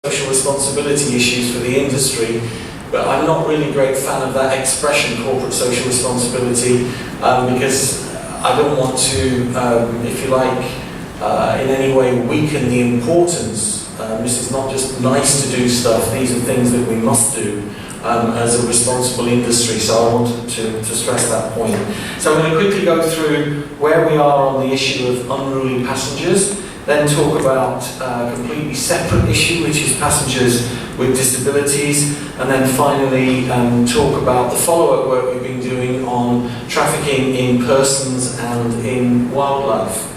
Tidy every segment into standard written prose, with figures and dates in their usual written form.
social responsibility issues for the industry, but I'm not really a great fan of that expression, corporate social responsibility, because I don't want to, if you like, in any way weaken the importance. This is not just nice to do stuff, these are things that we must do as a responsible industry, so I wanted to stress that point. So I'm going to quickly go through where we are on the issue of unruly passengers, then talk about a completely separate issue, which is passengers with disabilities, and then finally talk about the follow-up work we've been doing on trafficking in persons and in wildlife.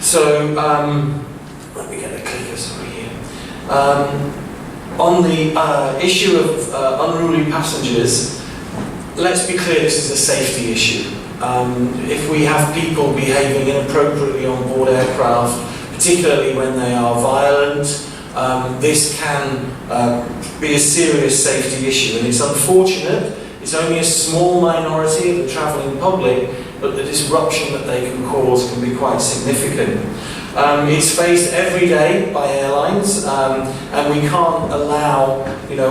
So, let me get the clicker, sorry, here. On the issue of unruly passengers, let's be clear, this is a safety issue. If we have people behaving inappropriately on board aircraft, particularly when they are violent, this can be a serious safety issue, and it's unfortunate. It's only a small minority of the travelling public, but the disruption that they can cause can be quite significant. It's faced every day by airlines, and we can't allow,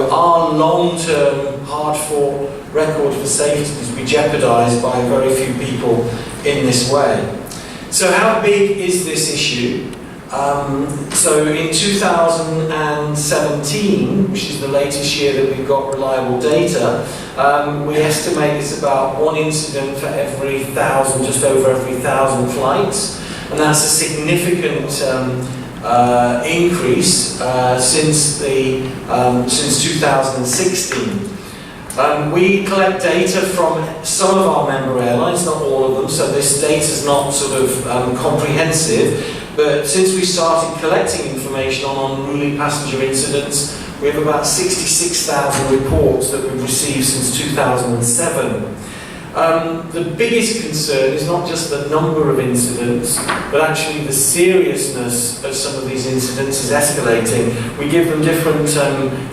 our long-term, hard-fought record for safety to be jeopardised by very few people in this way. So how big is this issue? So in 2017, which is the latest year that we've got reliable data, we estimate it's about one incident for every 1,000, just over every 1,000 flights, and that's a significant increase since 2016. We collect data from some of our member airlines, not all of them, so this data is not sort of comprehensive. But since we started collecting information on unruly passenger incidents, we have about 66,000 reports that we've received since 2007. The biggest concern is not just the number of incidents, but actually the seriousness of some of these incidents is escalating. We give them different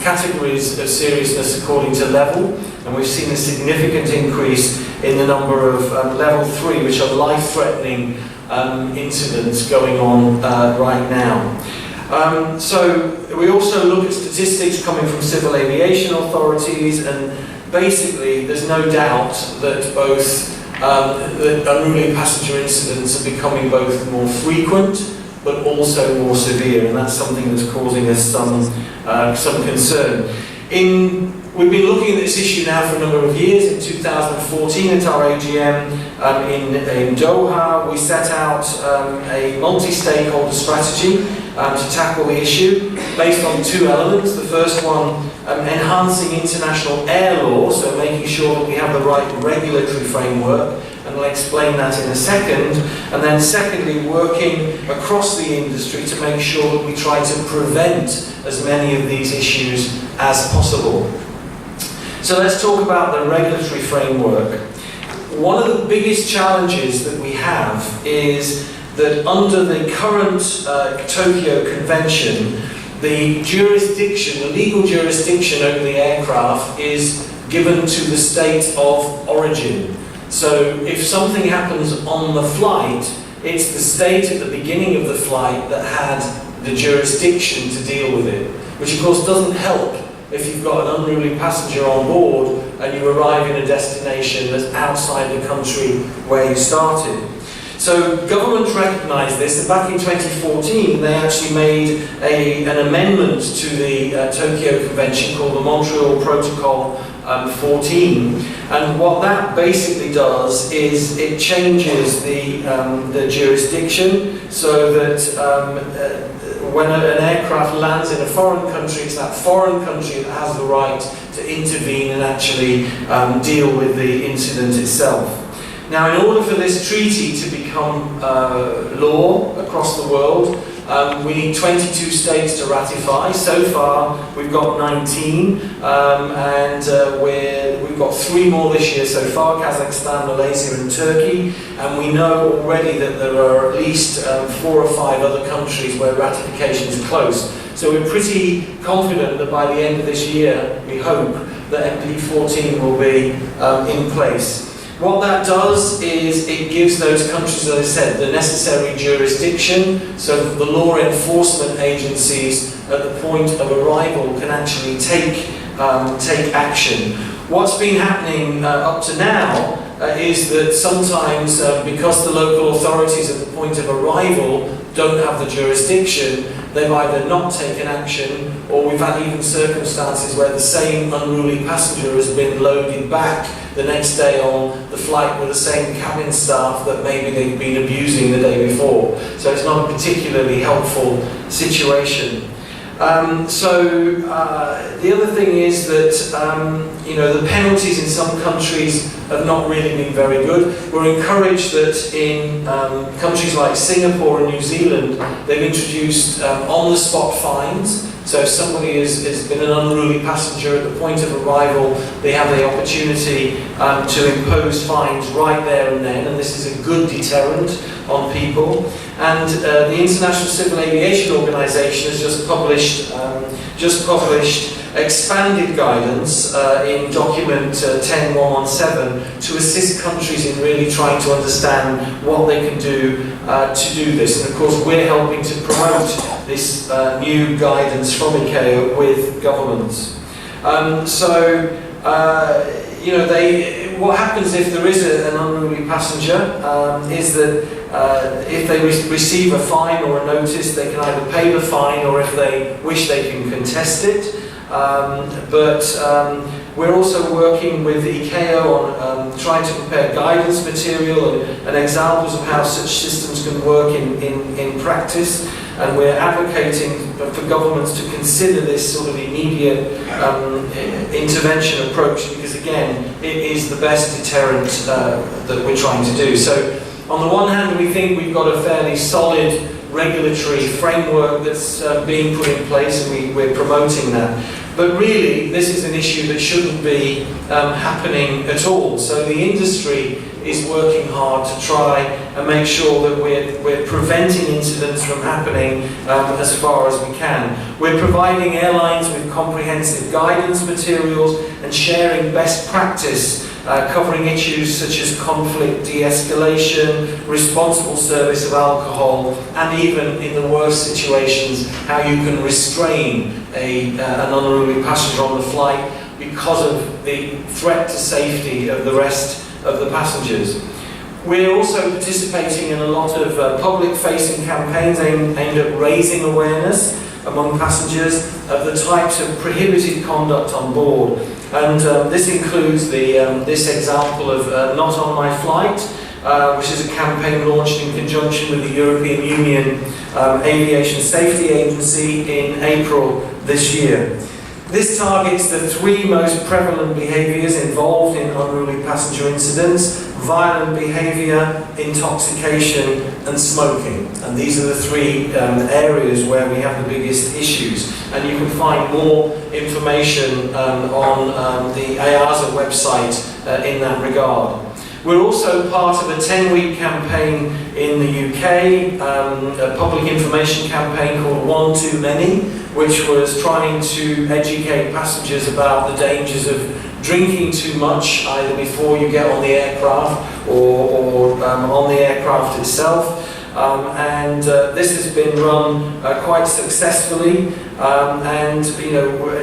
categories of seriousness according to level, and we've seen a significant increase in the number of level 3, which are life-threatening incidents going on right now. So we also look at statistics coming from civil aviation authorities, and basically there's no doubt that both that unruly passenger incidents are becoming both more frequent but also more severe, and that's something that's causing us some concern. We've been looking at this issue now for a number of years. In 2014 at our AGM in Doha, we set out a multi-stakeholder strategy to tackle the issue based on two elements. The first one, enhancing international air law, so making sure that we have the right regulatory framework, and I'll explain that in a second. And then secondly, working across the industry to make sure that we try to prevent as many of these issues as possible. So let's talk about the regulatory framework. One of the biggest challenges that we have is that under the current Tokyo Convention, the legal jurisdiction over the aircraft is given to the state of origin. So if something happens on the flight, it's the state at the beginning of the flight that had the jurisdiction to deal with it, which of course doesn't help if you've got an unruly passenger on board and you arrive in a destination that's outside the country where you started. So governments recognised this, and back in 2014 they actually made an amendment to the Tokyo Convention called the Montreal Protocol 14, and what that basically does is it changes the jurisdiction so that when an aircraft lands in a foreign country, it's that foreign country that has the right to intervene and actually deal with the incident itself. Now, in order for this treaty to become law across the world, we need 22 states to ratify. So far, we've got 19, and we've got 3 more this year so far, Kazakhstan, Malaysia and Turkey, and we know already that there are at least 4 or 5 other countries where ratification is close. So we're pretty confident that by the end of this year, we hope that MP14 will be in place. What that does is it gives those countries, as I said, the necessary jurisdiction so that the law enforcement agencies at the point of arrival can actually take action. What's been happening up to now is that sometimes, because the local authorities at the point of arrival don't have the jurisdiction, they've either not taken action, or we've had even circumstances where the same unruly passenger has been loaded back the next day on the flight with the same cabin staff that maybe they've been abusing the day before. So it's not a particularly helpful situation. The other thing is that the penalties in some countries have not really been very good. We're encouraged that in countries like Singapore and New Zealand, they've introduced on-the-spot fines. So if somebody has been an unruly passenger at the point of arrival, they have the opportunity to impose fines right there and then, and this is a good deterrent on people. And the International Civil Aviation Organization has just published expanded guidance in document 10117 to assist countries in really trying to understand what they can do to do this. And of course we're helping to promote this new guidance from IATA with governments. What happens if there is an unruly passenger is that if they receive a fine or a notice, they can either pay the fine, or if they wish, they can contest it. We're also working with IATA on trying to prepare guidance material and examples of how such systems can work in practice. And we're advocating for governments to consider this sort of immediate intervention approach, because again, it is the best deterrent that we're trying to do. So on the one hand, we think we've got a fairly solid regulatory framework that's being put in place, and we're promoting that. But really, this is an issue that shouldn't be happening at all. So the industry is working hard to try and make sure that we're preventing incidents from happening as far as we can. We're providing airlines with comprehensive guidance materials and sharing best practice covering issues such as conflict de-escalation, responsible service of alcohol, and even in the worst situations, how you can restrain an unruly passenger on the flight because of the threat to safety of the rest of the passengers. We're also participating in a lot of public-facing campaigns aimed at raising awareness among passengers of the types of prohibited conduct on board. And this includes this example of Not On My Flight, which is a campaign launched in conjunction with the European Union Aviation Safety Agency in April this year. This targets the three most prevalent behaviours involved in unruly passenger incidents: violent behaviour, intoxication and smoking. And these are the three areas where we have the biggest issues. And you can find more information on the IATA website in that regard. We're also part of a 10-week campaign in the UK, a public information campaign called One Too Many, which was trying to educate passengers about the dangers of drinking too much, either before you get on the aircraft or on the aircraft itself. This has been run quite successfully,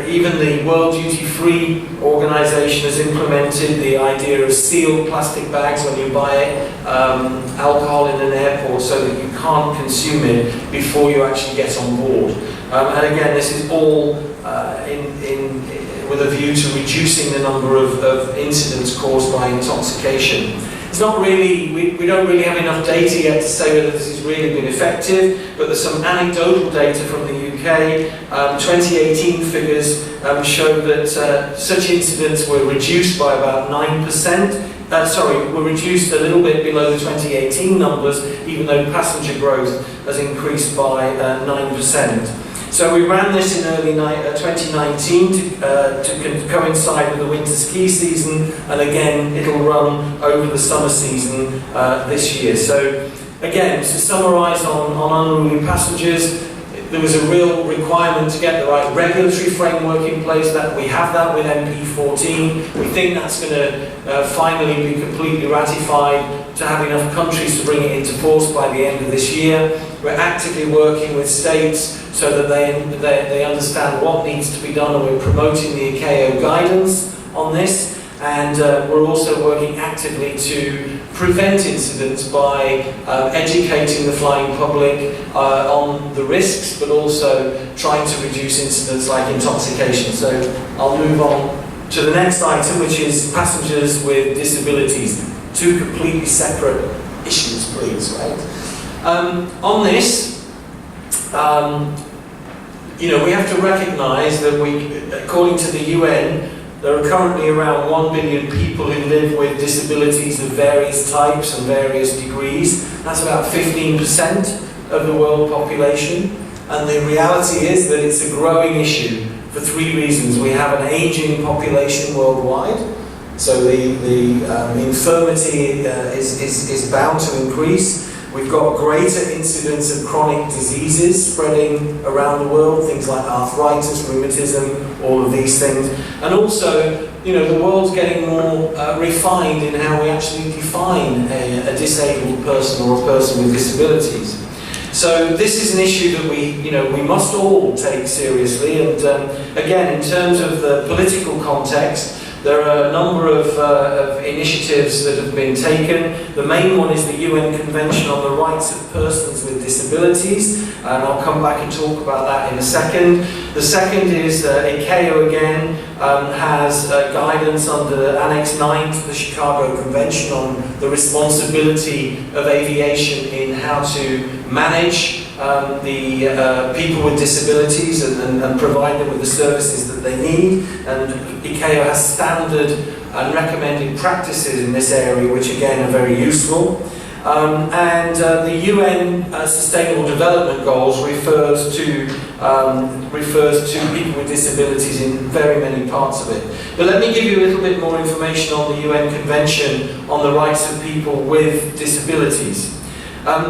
even the World Duty Free organisation has implemented the idea of sealed plastic bags when you buy alcohol in an airport, so that you can't consume it before you actually get on board. And again, this is all with a view to reducing the number of incidents caused by intoxication. It's not really, we don't really have enough data yet to say whether this has really been effective, but there's some anecdotal data from the UK. 2018 figures show that such incidents were reduced by about 9%. Were reduced a little bit below the 2018 numbers, even though passenger growth has increased by 9%. So we ran this in early 2019 to coincide with the winter ski season, and again it'll run over the summer season this year. So again, to summarise on unruly passengers, there was a real requirement to get the right regulatory framework in place. That we have that with MP14. We think that's going to finally be completely ratified to have enough countries to bring it into force by the end of this year. We're actively working with states so that they understand what needs to be done, and we're promoting the ICAO guidance on this. And we're also working actively to prevent incidents by educating the flying public on the risks, but also trying to reduce incidents like intoxication. So I'll move on to the next item, which is passengers with disabilities. Two completely separate issues, please, right? On this, we have to recognise that according to the UN, there are currently around 1 billion people who live with disabilities of various types and various degrees. That's about 15% of the world population. And the reality is that it's a growing issue for three reasons. We have an aging population worldwide, so the infirmity is bound to increase. We've got greater incidence of chronic diseases spreading around the world, things like arthritis, rheumatism, all of these things. And also, the world's getting more refined in how we actually define a disabled person or a person with disabilities. So this is an issue that we must all take seriously. And again, in terms of the political context, there are a number of initiatives that have been taken. The main one is the UN Convention on the Rights of Persons with Disabilities, and I'll come back and talk about that in a second. The second is ICAO again has guidance under Annex 9 to the Chicago Convention on the responsibility of aviation in how to manage the people with disabilities and provide them with the services that they need. And ICAO has standard and recommended practices in this area, which again are very useful. The UN Sustainable Development Goals refers to people with disabilities in very many parts of it. But let me give you a little bit more information on the UN Convention on the Rights of People with Disabilities.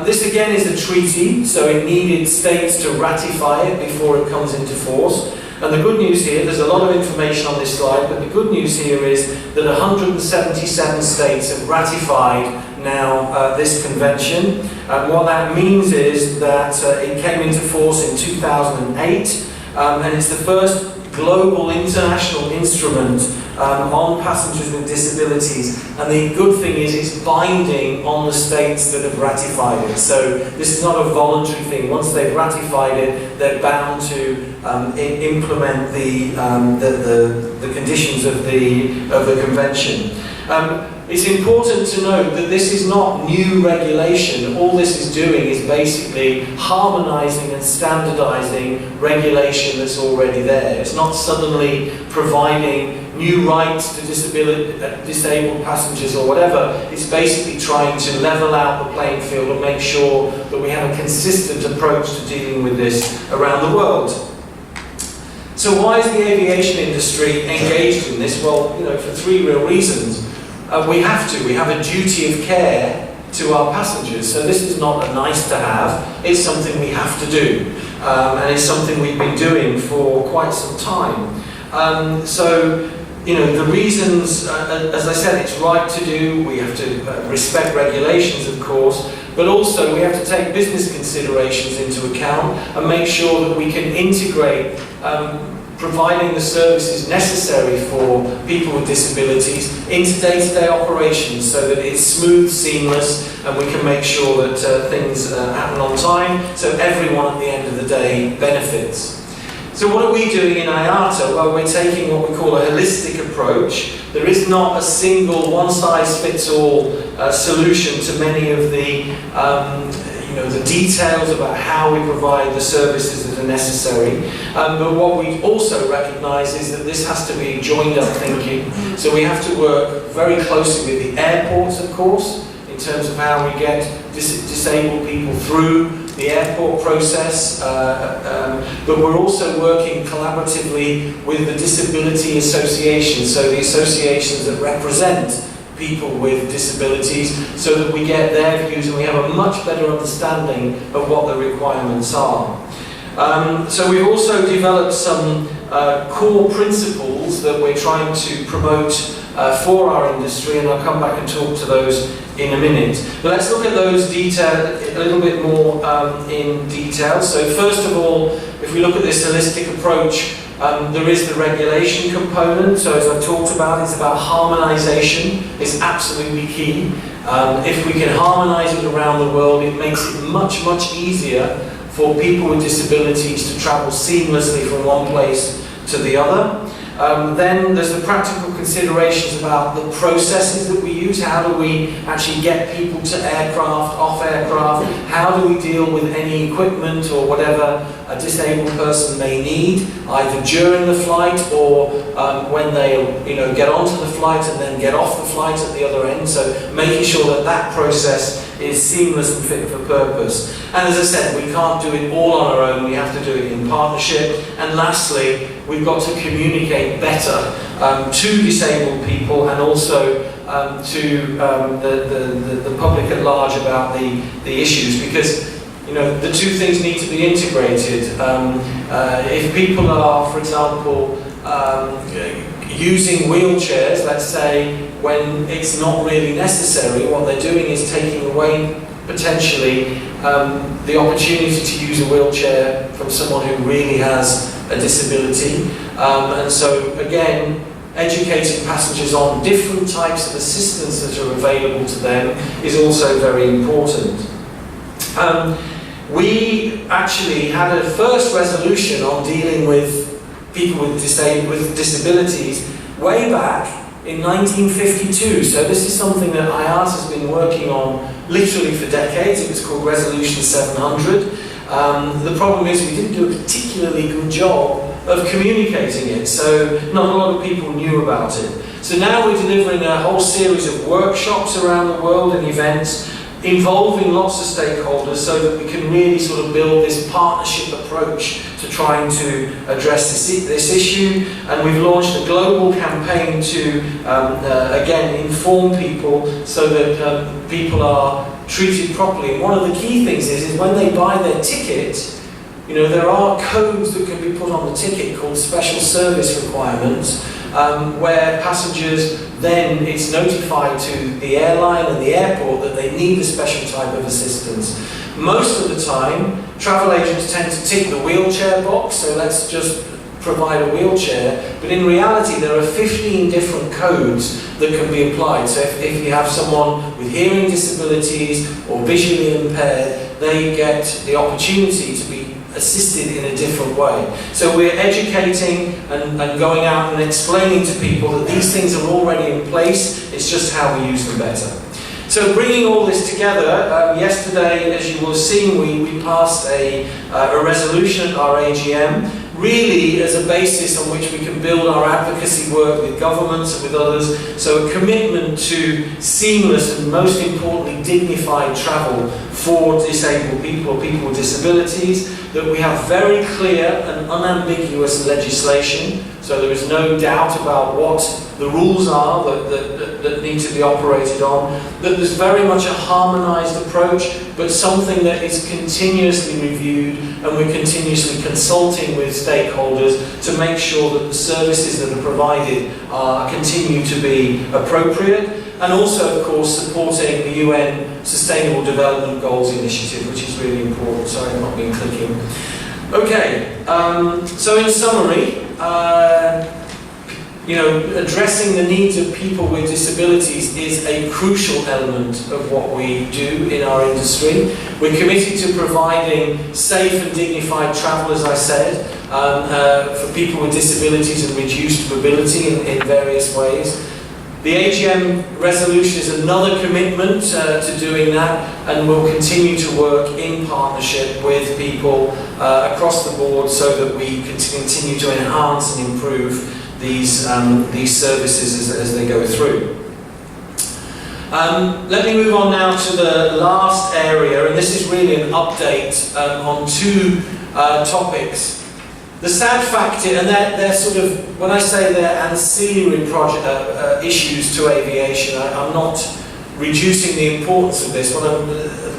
This again is a treaty, so it needed states to ratify it before it comes into force. And the good news here, there's a lot of information on this slide, but the good news here is that 177 states have ratified now this convention. And what that means is that it came into force in 2008, and it's the first global international instrument on passengers with disabilities. And the good thing is it's binding on the states that have ratified it. So this is not a voluntary thing. Once they've ratified it, they're bound to implement the conditions of the convention. It's important to note that this is not new regulation. All this is doing is basically harmonizing and standardizing regulation that's already there. It's not suddenly providing new rights to disabled passengers or whatever. It's basically trying to level out the playing field and make sure that we have a consistent approach to dealing with this around the world. So why is the aviation industry engaged in this? Well, for three real reasons. We have a duty of care to our passengers. So this is not a nice to have, it's something we have to do. And it's something we've been doing for quite some time. The reasons, as I said, it's right to do. We have to respect regulations, of course, but also we have to take business considerations into account and make sure that we can integrate providing the services necessary for people with disabilities into day-to-day operations so that it's smooth, seamless, and we can make sure that things happen on time, so everyone at the end of the day benefits. So what are we doing in IATA? Well, we're taking what we call a holistic approach. There is not a single one-size-fits-all solution to many of the details about how we provide the services that are necessary. But what we also recognise is that this has to be joined-up thinking. So we have to work very closely with the airports, of course, in terms of how we get disabled people through the airport process, but we're also working collaboratively with the disability associations, so the associations that represent people with disabilities, so that we get their views and we have a much better understanding of what the requirements are. So we've also developed some core principles that we're trying to promote for our industry, and I'll come back and talk to those in a minute. But let's look at those a little bit more in detail. So first of all, if we look at this holistic approach, there is the regulation component. So as I talked about, it's about harmonization is absolutely key. If we can harmonize it around the world, it makes it much, much easier for people with disabilities to travel seamlessly from one place to the other. Then there's the practical considerations about the processes that we use. How do we actually get people to aircraft, off aircraft? How do we deal with any equipment or whatever a disabled person may need, either during the flight or when they get onto the flight and then get off the flight at the other end. So making sure that that process is seamless and fit for purpose. And as I said, we can't do it all on our own, we have to do it in partnership. And lastly, we've got to communicate better to disabled people and also to the public at large about the issues, because the two things need to be integrated. If people are, for example, using wheelchairs, let's say, when it's not really necessary, what they're doing is taking away potentially the opportunity to use a wheelchair from someone who really has a disability. And so again, educating passengers on different types of assistance that are available to them is also very important. We actually had a first resolution on dealing with people with disabilities way back in 1952. So this is something that IATA has been working on literally for decades. It was called Resolution 700. The problem is we didn't do a particularly good job of communicating it, so not a lot of people knew about it. So now we're delivering a whole series of workshops around the world and events involving lots of stakeholders so that we can really sort of build this partnership approach to trying to address this issue. And we've launched a global campaign to, again, inform people so that people are treated properly. And one of the key things is when they buy their ticket, there are codes that can be put on the ticket called special service requirements, where passengers then it's notified to the airline and the airport that they need a special type of assistance. Most of the time, travel agents tend to tick the wheelchair box, so let's just provide a wheelchair, but in reality there are 15 different codes that can be applied. So if you have someone with hearing disabilities or visually impaired, they get the opportunity to be assisted in a different way. So we're educating and going out and explaining to people that these things are already in place, it's just how we use them better. So bringing all this together, yesterday, as you will have seen, we passed a resolution at our AGM, really as a basis on which we can build our advocacy work with governments and with others. So a commitment to seamless and most importantly dignified travel for disabled people or people with disabilities, that we have very clear and unambiguous legislation, so there is no doubt about what the rules are that need to be operated on, that there's very much a harmonised approach, but something that is continuously reviewed, and we're continuously consulting with stakeholders to make sure that the services that are provided continue to be appropriate, and also, of course, supporting the UN Sustainable Development Goals Initiative, which is really important. Sorry, I've not been clicking. Okay, so in summary, addressing the needs of people with disabilities is a crucial element of what we do in our industry. We're committed to providing safe and dignified travel, as I said, for people with disabilities and reduced mobility in various ways. The AGM resolution is another commitment to doing that, and we'll continue to work in partnership with people across the board so that we can continue to enhance and improve these services as they go through. Let me move on now to the last area, and this is really an update on two topics. The sad fact is, and they're sort of, when I say they're ancillary issues to aviation, I'm not reducing the importance of this.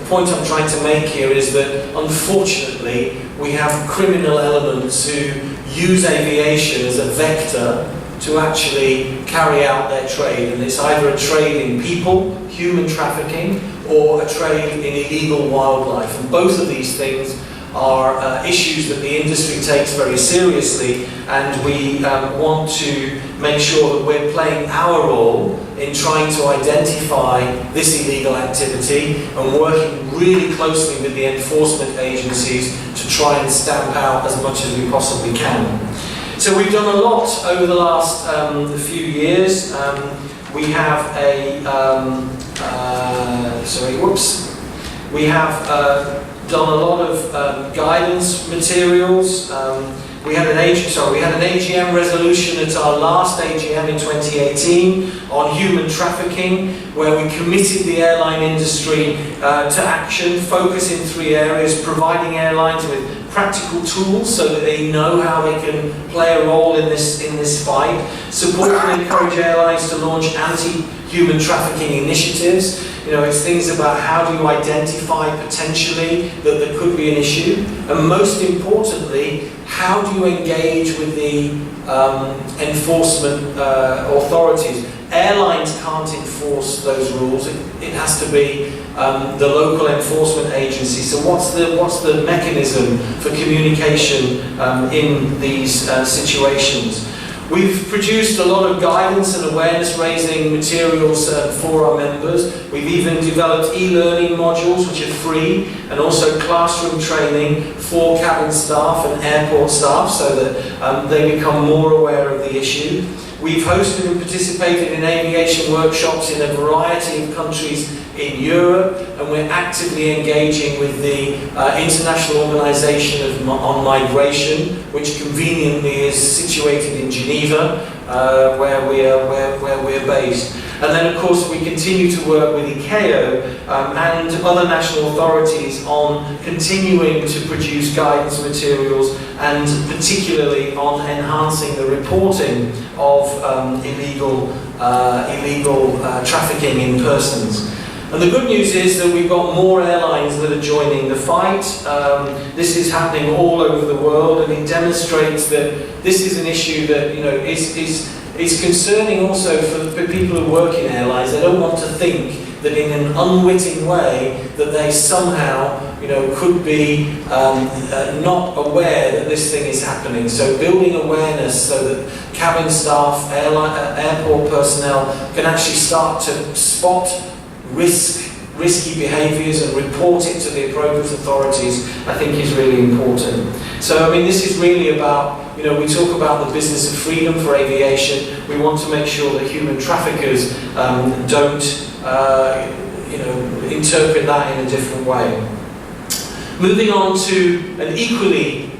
the point I'm trying to make here is that unfortunately we have criminal elements who use aviation as a vector to actually carry out their trade, and it's either a trade in people, human trafficking, or a trade in illegal wildlife. And both of these things are issues that the industry takes very seriously, and we want to make sure that we're playing our role in trying to identify this illegal activity and working really closely with the enforcement agencies to try and stamp out as much as we possibly can. So we've done a lot over the last few years. We have we have done a lot of guidance materials. We had an AGM resolution at our last AGM in 2018 on human trafficking, where we committed the airline industry to action, focus in 3 areas: providing airlines with practical tools so that they know how they can play a role in this fight, support and encourage airlines to launch anti-human trafficking initiatives. You know, it's things about how do you identify potentially that there could be an issue, and most importantly, how do you engage with the enforcement authorities. Airlines can't enforce those rules. It has to be the local enforcement agency. So what's the mechanism for communication in these situations? We've produced a lot of guidance and awareness raising materials for our members. We've even developed e-learning modules which are free, and also classroom training for cabin staff and airport staff so that they become more aware of the issue. We've hosted and participated in aviation workshops in a variety of countries in Europe, and we're actively engaging with the International Organization on Migration, which conveniently is situated in Geneva, where we're based. And then, of course, we continue to work with ICAO and other national authorities on continuing to produce guidance materials, and particularly on enhancing the reporting of illegal trafficking in persons. And the good news is that we've got more airlines that are joining the fight. This is happening all over the world, and it demonstrates that this is an issue that, you know, is concerning also for people who work in airlines. They don't want to think that in an unwitting way that they somehow, you know, could be not aware that this thing is happening. So building awareness so that cabin staff, airport personnel can actually start to spot risky behaviours and report it to the appropriate authorities, I think is really important. So, I mean, this is really about, you know, we talk about the business of freedom for aviation. We want to make sure that human traffickers don't, you know, interpret that in a different way. Moving on to an equally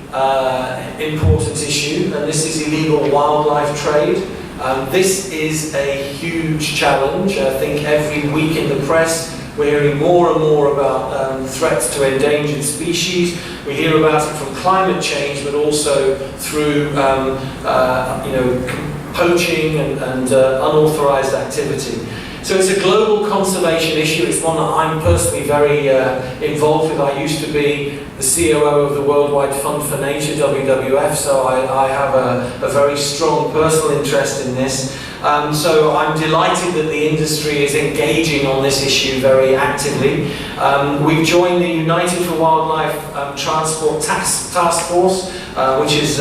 important issue, and this is illegal wildlife trade. This is a huge challenge. I think every week in the press we're hearing more and more about threats to endangered species. We hear about it from climate change, but also through you know, poaching and unauthorized activity. So it's a global conservation issue. It's one that I'm personally very involved with. I used to be the COO of the Worldwide Fund for Nature, WWF, so I have a very strong personal interest in this. So I'm delighted that the industry is engaging on this issue very actively. We've joined the United for Wildlife Transport Task Force, which is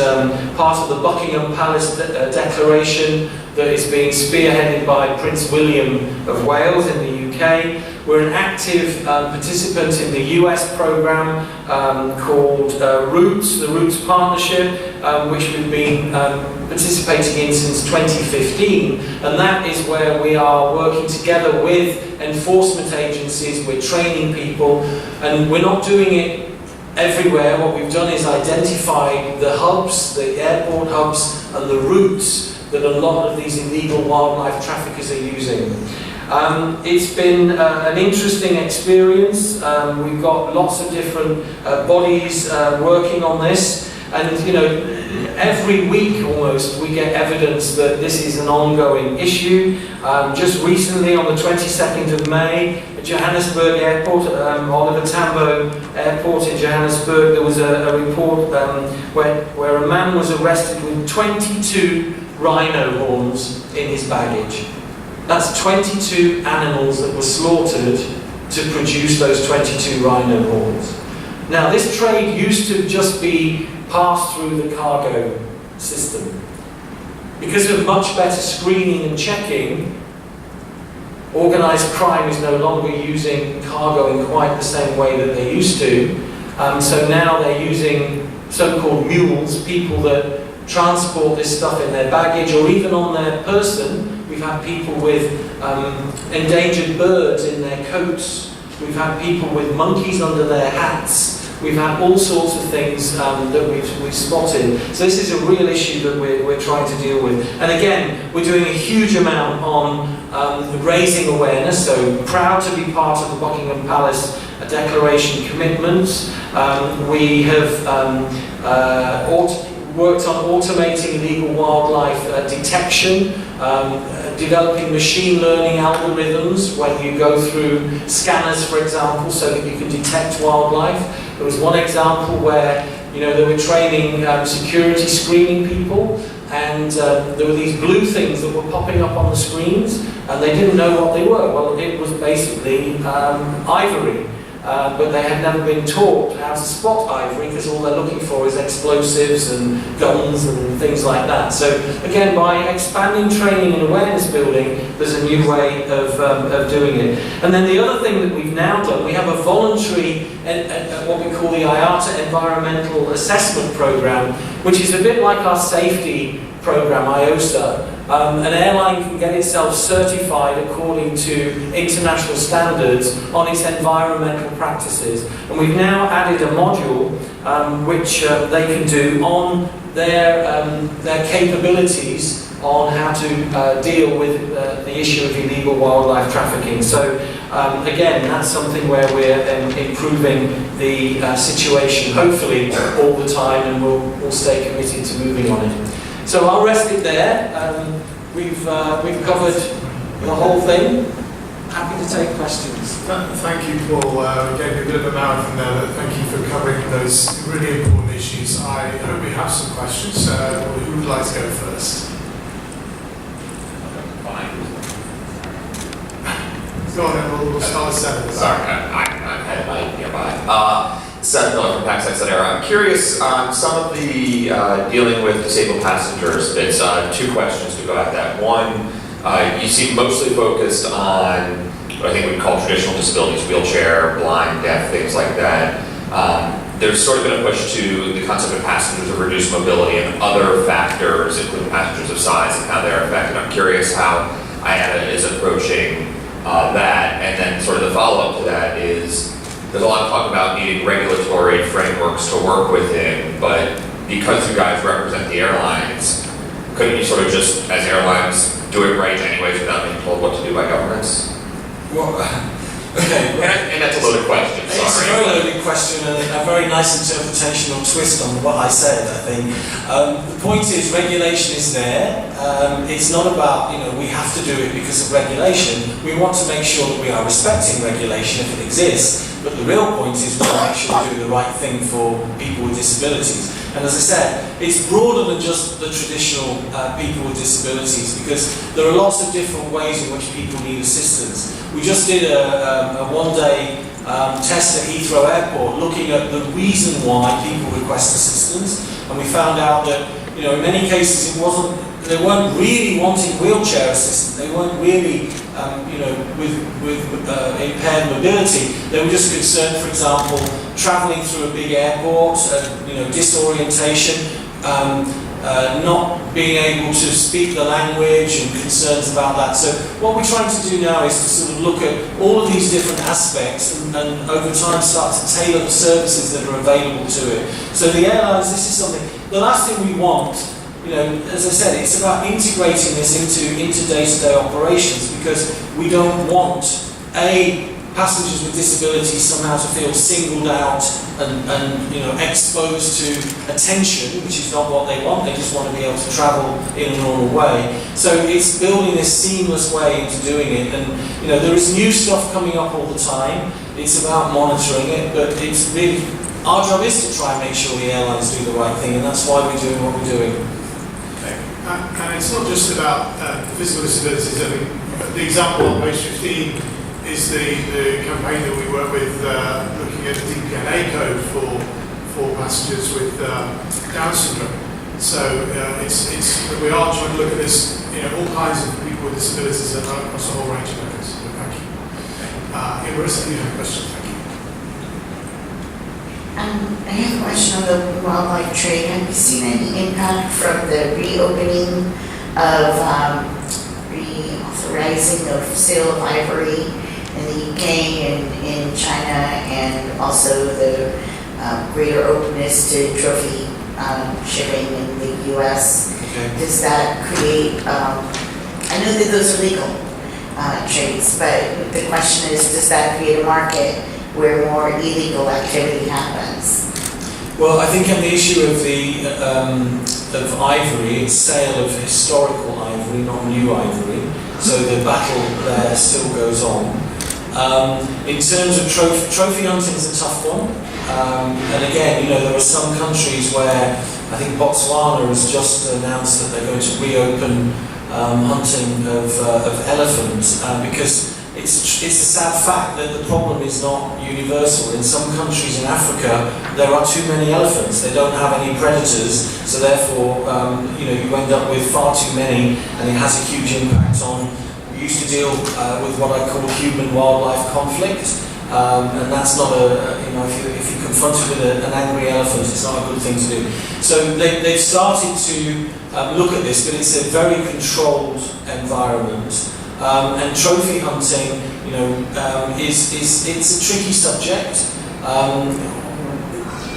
part of the Buckingham Palace Declaration that is being spearheaded by Prince William of Wales in the UK. We're an active participant in the US program called Roots, the Roots Partnership, which we've been participating in since 2015, and that is where we are working together with enforcement agencies. We're training people, and we're not doing it everywhere. What we've done is identify the hubs, the airport hubs, and the routes that a lot of these illegal wildlife traffickers are using. It's been an interesting experience. We've got lots of different bodies working on this, and you know, every week almost we get evidence that this is an ongoing issue. Just recently on the 22nd of May at Johannesburg Airport, Oliver Tambo Airport in Johannesburg, there was a report where a man was arrested with 22 rhino horns in his baggage. That's 22 animals that were slaughtered to produce those 22 rhino horns. Now, this trade used to just be passed through the cargo system. Because of much better screening and checking, organised crime is no longer using cargo in quite the same way that they used to. So now they're using so-called mules, people that transport this stuff in their baggage or even on their person. We've had people with endangered birds in their coats. We've had people with monkeys under their hats. We've had all sorts of things that we've spotted. So this is a real issue that we're trying to deal with. And again, we're doing a huge amount on raising awareness. So proud to be part of the Buckingham Palace Declaration commitments. We have worked on automating illegal wildlife detection, developing machine learning algorithms when you go through scanners, for example, so that you can detect wildlife. There was one example where they were training security screening people, and there were these blue things that were popping up on the screens, and they didn't know what they were. Well, it was basically ivory. But they had never been taught how to spot ivory because all they're looking for is explosives and guns and things like that. So again, by expanding training and awareness building, there's a new way of doing it. And then the other thing that we've now done, we have a voluntary, what we call the IATA Environmental Assessment Program, which is a bit like our safety program, IOSA. An airline can get itself certified according to international standards on its environmental practices. And we've now added a module which they can do on their capabilities on how to deal with the issue of illegal wildlife trafficking. So again, that's something where we're improving the situation, hopefully all the time, and we'll stay committed to moving on it. So I'll rest it there. We've covered the whole thing. Happy to take questions. Thank you, Paul. We gave you a bit of a marathon there, but thank you for covering those really important issues. I hope we have some questions. Who would like to go first? Go on then, we'll start with Seven. Sorry, I had my nearby. Seth Miller from atn.aero. I'm curious on some of the dealing with disabled passengers. It's two questions to go at that. One, you seem mostly focused on what I think we'd call traditional disabilities, wheelchair, blind, deaf, things like that. There's sort of been a push to the concept of passengers of reduced mobility and other factors, including passengers of size and how they're affected. I'm curious how IATA is approaching that. And then sort of the follow-up to that is, there's a lot of talk about needing regulatory frameworks to work within, but because you guys represent the airlines, couldn't you sort of just, as airlines, do it right anyways without being told what to do by governments? Well, okay. And that's a loaded question, sorry. It's a very loaded question and a very nice interpretation or twist on what I said, I think. The point is, regulation is there. It's not about, we have to do it because of regulation. We want to make sure that we are respecting regulation if it exists. But the real point is we want to make sure we're doing the right thing for people with disabilities. And as I said, it's broader than just the traditional people with disabilities, because there are lots of different ways in which people need assistance. We just did a one-day test at Heathrow Airport looking at the reason why people request assistance, and we found out that in many cases they weren't really wanting wheelchair assistance. They weren't really with impaired mobility. They were just concerned, for example, travelling through a big airport, disorientation, not being able to speak the language, and concerns about that. So what we're trying to do now is to sort of look at all of these different aspects and over time start to tailor the services that are available to it. So the airlines, this is something, the last thing we want, as I said, it's about integrating this into day-to-day operations, because we don't want passengers with disabilities somehow to feel singled out and exposed to attention, which is not what they want. They just want to be able to travel in a normal way. So it's building this seamless way into doing it, and there is new stuff coming up all the time. It's about monitoring it, but it's really our job is to try and make sure the airlines do the right thing, and that's why we're doing what we're doing. Okay. And it's not just about physical disabilities. I mean, the example on page 15 is the campaign that we work with, looking at the DPNA code for passengers with Down syndrome. So we are trying to look at this, all kinds of people with disabilities across a whole range of areas. So thank you. Marissa, you have a question? Thank you. I have a question on the wildlife trade. Have you seen any impact from the reopening of reauthorizing of sale of ivory in the UK and in China, and also the greater openness to trophy shipping in the US? Okay. Does that create, I know that those are legal trades, but the question is, does that create a market where more illegal activity happens? Well, I think on the issue of the of ivory, it's sale of historical ivory, not new ivory. So the battle there still goes on. In terms of trophy hunting is a tough one. And again, there are some countries where I think Botswana has just announced that they're going to reopen hunting of elephants because it's a sad fact that the problem is not universal. In some countries in Africa, there are too many elephants. They don't have any predators, so therefore, you end up with far too many, and it has a huge impact on. We used to deal with what I call human-wildlife conflict, and that's not if you're confronted with an angry elephant, it's not a good thing to do. So they've started to look at this, but it's a very controlled environment. And trophy hunting, it's a tricky subject.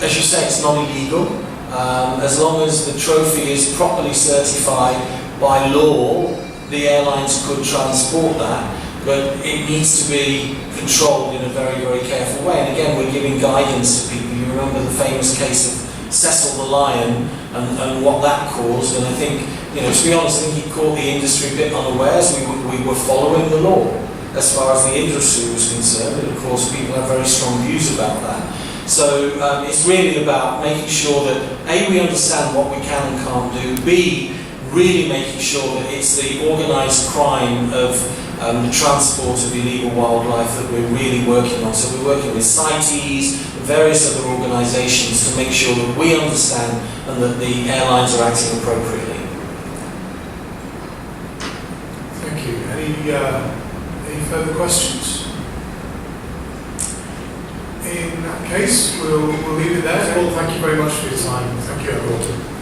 As you say, it's not illegal. As long as the trophy is properly certified by law, the airlines could transport that, but it needs to be controlled in a very, very careful way. And again, we're giving guidance to people. You remember the famous case of Cecil the lion and what that caused, and I think, to be honest, I think he caught the industry a bit unawares. We were following the law as far as the industry was concerned, and of course people have very strong views about that. So it's really about making sure that A, we understand what we can and can't do, B, really making sure that it's the organised crime of the transport of illegal wildlife that we're really working on. So we're working with CITES, various other organisations to make sure that we understand and that the airlines are acting appropriately. Thank you. Any further questions? In that case, we'll leave it there. Well, thank you very much for your time. Thank you, everyone.